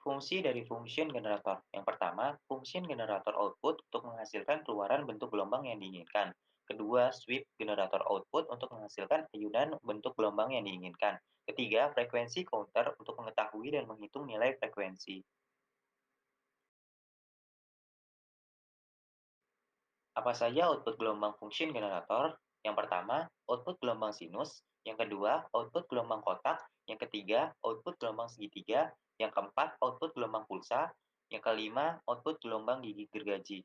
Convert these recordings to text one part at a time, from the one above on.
Fungsi dari function generator. Yang pertama, function generator output untuk menghasilkan keluaran bentuk gelombang yang diinginkan. Kedua, sweep generator output untuk menghasilkan ayunan bentuk gelombang yang diinginkan. Ketiga, frekuensi counter untuk mengetahui dan menghitung nilai frekuensi. Apa saja output gelombang function generator? Yang pertama, output gelombang sinus. Yang kedua, output gelombang kotak. Yang ketiga, output gelombang segitiga. Yang keempat, output gelombang pulsa. Yang kelima, output gelombang gigi gergaji.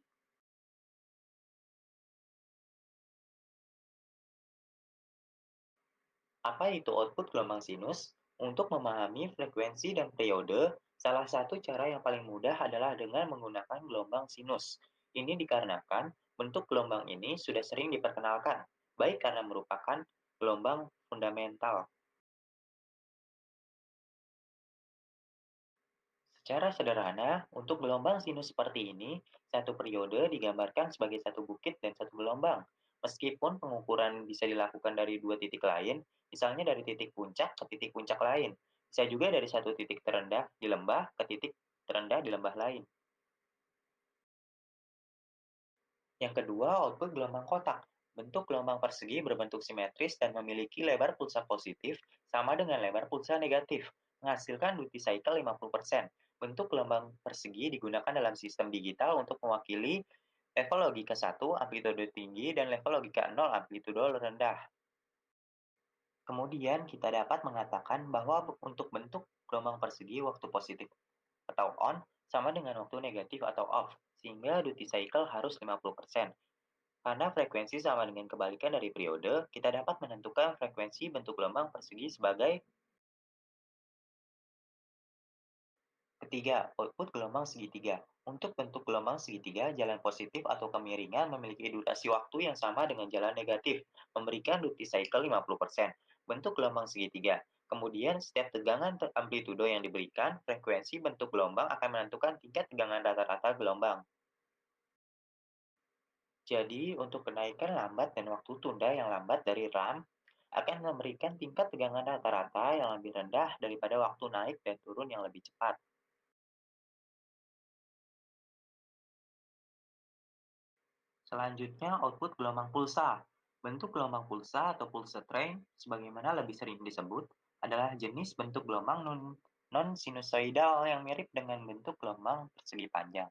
Apa itu output gelombang sinus? Untuk memahami frekuensi dan periode, salah satu cara yang paling mudah adalah dengan menggunakan gelombang sinus. Ini dikarenakan bentuk gelombang ini sudah sering diperkenalkan, baik karena merupakan gelombang fundamental. Secara sederhana, untuk gelombang sinus seperti ini, satu periode digambarkan sebagai satu bukit dan satu gelombang. Meskipun pengukuran bisa dilakukan dari dua titik lain, misalnya dari titik puncak ke titik puncak lain. Bisa juga dari satu titik terendah di lembah ke titik terendah di lembah lain. Yang kedua, output gelombang kotak. Bentuk gelombang persegi berbentuk simetris dan memiliki lebar pulsa positif sama dengan lebar pulsa negatif, menghasilkan duty cycle 50%. Bentuk gelombang persegi digunakan dalam sistem digital untuk mewakili level logika 1 amplitudo tinggi dan level logika 0 amplitudo rendah. Kemudian kita dapat mengatakan bahwa untuk bentuk gelombang persegi waktu positif atau on sama dengan waktu negatif atau off, sehingga duty cycle harus 50%. Karena frekuensi sama dengan kebalikan dari periode, kita dapat menentukan frekuensi bentuk gelombang persegi sebagai ketiga, output gelombang segitiga. Untuk bentuk gelombang segitiga, jalan positif atau kemiringan memiliki durasi waktu yang sama dengan jalan negatif, memberikan duty cycle 50%. Bentuk gelombang segitiga. Kemudian, setiap tegangan amplitudo yang diberikan, frekuensi bentuk gelombang akan menentukan tingkat tegangan rata-rata gelombang. Jadi, untuk kenaikan lambat dan waktu tunda yang lambat dari RAM akan memberikan tingkat tegangan rata-rata yang lebih rendah daripada waktu naik dan turun yang lebih cepat. Selanjutnya, output gelombang pulsa. Bentuk gelombang pulsa atau pulse train, sebagaimana lebih sering disebut, adalah jenis bentuk gelombang non-sinusoidal yang mirip dengan bentuk gelombang persegi panjang.